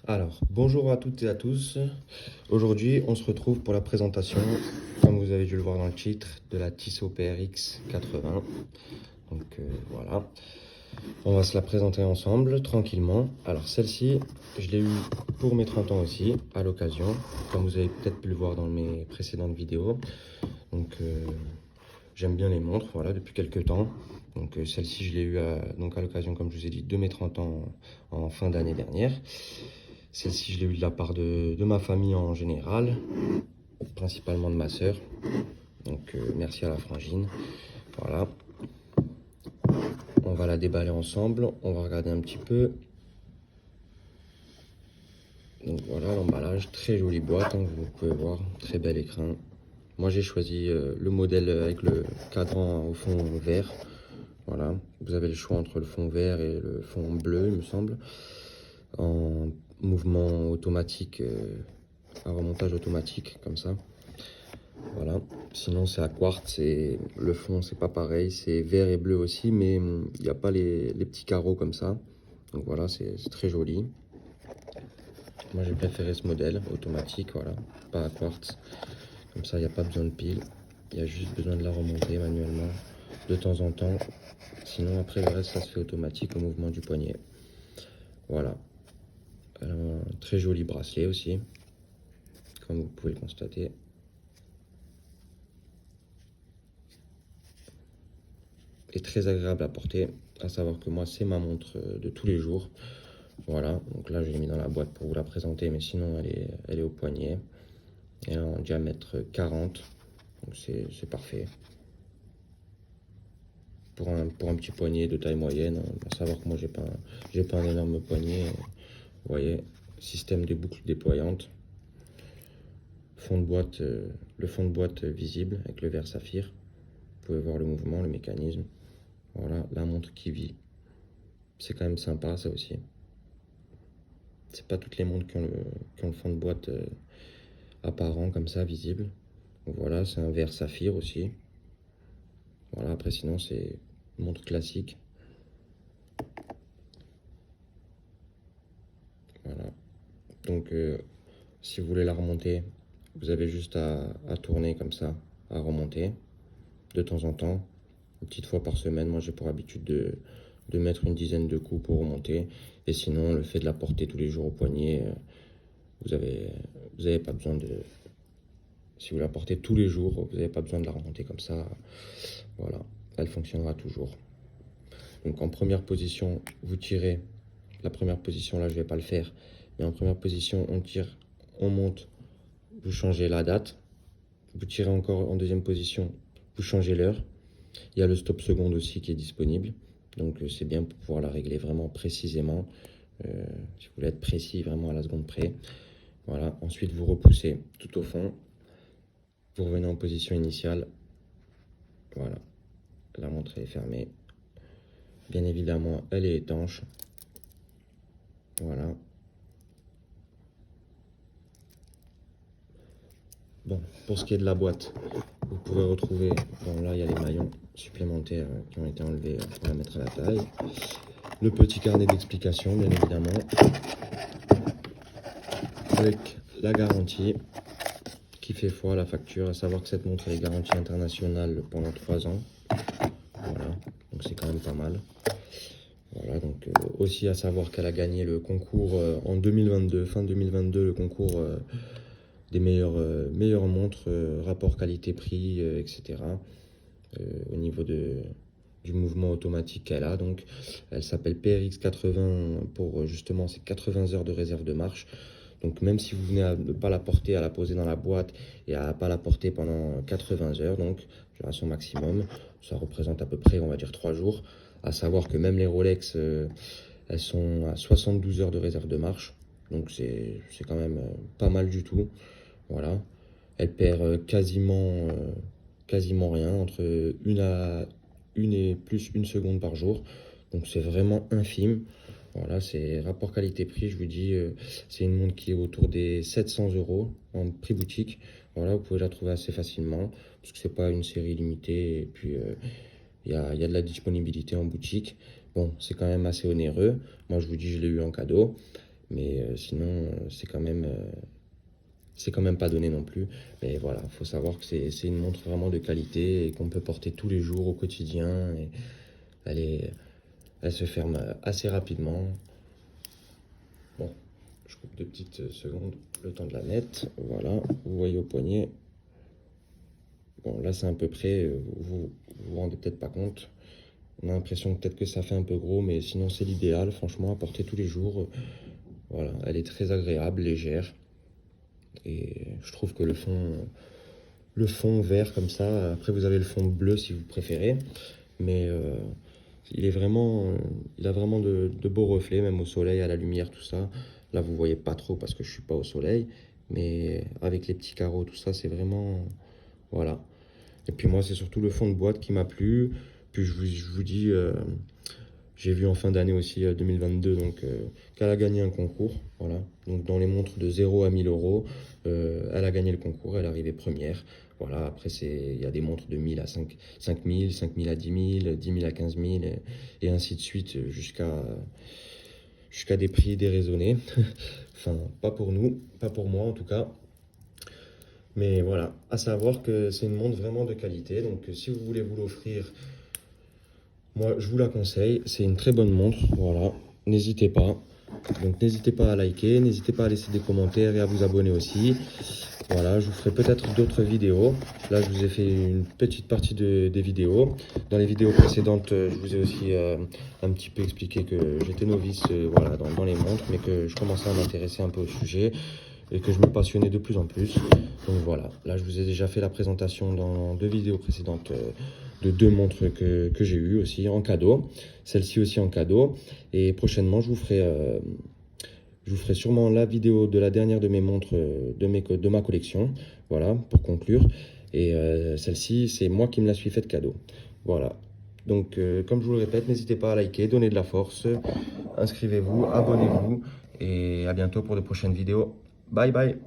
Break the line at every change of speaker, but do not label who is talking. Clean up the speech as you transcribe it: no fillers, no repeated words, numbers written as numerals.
Alors, bonjour à toutes et à tous. Aujourd'hui, on se retrouve pour la présentation, comme vous avez dû le voir dans le titre, de la Tissot PRX 80. Donc voilà, on va se la présenter ensemble, tranquillement. Alors celle-ci, je l'ai eue pour mes 30 ans aussi, à l'occasion, comme vous avez peut-être pu le voir dans mes précédentes vidéos. Donc j'aime bien les montres, voilà, depuis quelques temps. Donc celle-ci, je l'ai eue à l'occasion, comme je vous ai dit, de mes 30 ans en fin d'année dernière. Celle-ci, je l'ai eue de la part de ma famille en général, principalement de ma sœur. Donc merci à la frangine. Voilà. On va la déballer ensemble. On va regarder un petit peu. Donc voilà l'emballage. Très jolie boîte, hein, vous pouvez voir. Très bel écran. Moi j'ai choisi le modèle avec le cadran au fond vert. Voilà. Vous avez le choix entre le fond vert et le fond bleu, il me semble. En mouvement automatique, un remontage automatique comme ça. Voilà, sinon c'est à quartz et le fond c'est pas pareil, c'est vert et bleu aussi, mais il n'y a pas les petits carreaux comme ça. Donc voilà, c'est très joli. Moi j'ai préféré ce modèle automatique, voilà, pas à quartz. Comme ça il n'y a pas besoin de pile, il y a juste besoin de la remonter manuellement de temps en temps. Sinon après le reste ça se fait automatique au mouvement du poignet. Voilà, un très joli bracelet aussi, comme vous pouvez le constater. Est très agréable à porter, à savoir que moi c'est ma montre de tous les jours. Voilà, donc là je l'ai mis dans la boîte pour vous la présenter, mais sinon elle est au poignet. Elle est en diamètre 40, donc c'est parfait. Pour un petit poignet de taille moyenne, hein, à savoir que moi j'ai pas un énorme poignet. Vous voyez, système de boucles déployantes. Fond de boîte, le fond de boîte visible avec le verre saphir. Vous pouvez voir le mouvement, le mécanisme. Voilà, la montre qui vit. C'est quand même sympa ça aussi. C'est pas toutes les montres qui ont le fond de boîte apparent comme ça, visible. Donc voilà, c'est un verre saphir aussi. Voilà, après sinon c'est une montre classique. Voilà. Donc si vous voulez la remonter, vous avez juste à tourner comme ça, à remonter de temps en temps, une petite fois par semaine. Moi j'ai pour habitude de mettre une dizaine de coups pour remonter. Et sinon le fait de la porter tous les jours au poignet, vous avez pas besoin de... Si vous la portez tous les jours, vous n'avez pas besoin de la remonter comme ça. Voilà, elle fonctionnera toujours. Donc en première position, vous tirez. La première position, là, je ne vais pas le faire. Mais en première position, on tire, on monte, vous changez la date. Vous tirez encore en deuxième position, vous changez l'heure. Il y a le stop seconde aussi qui est disponible. Donc c'est bien pour pouvoir la régler vraiment précisément. Si vous voulez être précis, vraiment à la seconde près. Voilà, ensuite vous repoussez tout au fond. Vous revenez en position initiale. Voilà, la montre est fermée. Bien évidemment, elle est étanche. Voilà. Bon, pour ce qui est de la boîte, vous pourrez retrouver, bon là il y a les maillons supplémentaires qui ont été enlevés pour la mettre à la taille. Le petit carnet d'explication, bien évidemment. Avec la garantie qui fait foi à la facture, à savoir que cette montre est garantie internationale pendant 3 ans. Voilà, donc c'est quand même pas mal. Voilà, donc aussi à savoir qu'elle a gagné le concours en 2022, fin 2022, le concours des meilleures montres, rapport qualité-prix, etc. Au niveau du mouvement automatique qu'elle a. Donc, elle s'appelle PRX 80 pour justement ces 80 heures de réserve de marche. Donc, même si vous venez à ne pas la porter, à la poser dans la boîte et à ne pas la porter pendant 80 heures, donc duration maximum, ça représente à peu près, on va dire, 3 jours. À savoir que même les Rolex, elles sont à 72 heures de réserve de marche. Donc, c'est quand même pas mal du tout. Voilà. Elle perd quasiment rien, entre une et plus une seconde par jour. Donc c'est vraiment infime. Voilà, c'est rapport qualité-prix, je vous dis, c'est une montre qui est autour des 700 € en prix boutique. Voilà, vous pouvez la trouver assez facilement, parce que c'est pas une série limitée, et puis il y a de la disponibilité en boutique. Bon, c'est quand même assez onéreux. Moi, je vous dis, je l'ai eu en cadeau. Mais sinon, c'est quand même pas donné non plus. Mais voilà, il faut savoir que c'est une montre vraiment de qualité et qu'on peut porter tous les jours au quotidien. Et elle se ferme assez rapidement. Bon, je coupe 2 petites secondes, le temps de la mettre. Voilà, vous voyez au poignet. Bon, là c'est à peu près, vous vous rendez peut-être pas compte. On a l'impression peut-être que ça fait un peu gros, mais sinon c'est l'idéal, franchement, à porter tous les jours. Voilà, elle est très agréable, légère. Et je trouve que le fond vert comme ça, après vous avez le fond bleu si vous préférez. Mais il a vraiment de beaux reflets, même au soleil, à la lumière, tout ça. Là, vous voyez pas trop parce que je suis pas au soleil. Mais avec les petits carreaux, tout ça, c'est vraiment... Voilà. Et puis moi, c'est surtout le fond de boîte qui m'a plu. Puis je vous dis, j'ai vu en fin d'année aussi 2022 donc, qu'elle a gagné un concours. Voilà. Donc dans les montres de 0 à 1000 euros, elle a gagné le concours, elle est arrivée première. Voilà, après, il y a des montres de 1000 à 5000, 5000 à 10 000, 10 000 à 15 000, et ainsi de suite, jusqu'à des prix déraisonnés. Enfin, pas pour nous, pas pour moi en tout cas. Mais voilà, à savoir que c'est une montre vraiment de qualité. Donc si vous voulez vous l'offrir, moi je vous la conseille. C'est une très bonne montre, voilà. N'hésitez pas. Donc n'hésitez pas à liker, n'hésitez pas à laisser des commentaires et à vous abonner aussi. Voilà, je vous ferai peut-être d'autres vidéos. Là, je vous ai fait une petite partie des vidéos. Dans les vidéos précédentes, je vous ai aussi un petit peu expliqué que j'étais novice voilà, dans les montres, mais que je commençais à m'intéresser un peu au sujet et que je me passionnais de plus en plus. Donc voilà, là, je vous ai déjà fait la présentation dans 2 vidéos précédentes de 2 montres que j'ai eues aussi en cadeau. Celle-ci aussi en cadeau. Et prochainement, je vous ferai sûrement la vidéo de la dernière de mes montres de ma collection, voilà, pour conclure. Et celle-ci, c'est moi qui me la suis faite cadeau. Voilà. Donc, comme je vous le répète, n'hésitez pas à liker, donner de la force, inscrivez-vous, abonnez-vous, et à bientôt pour de prochaines vidéos. Bye bye!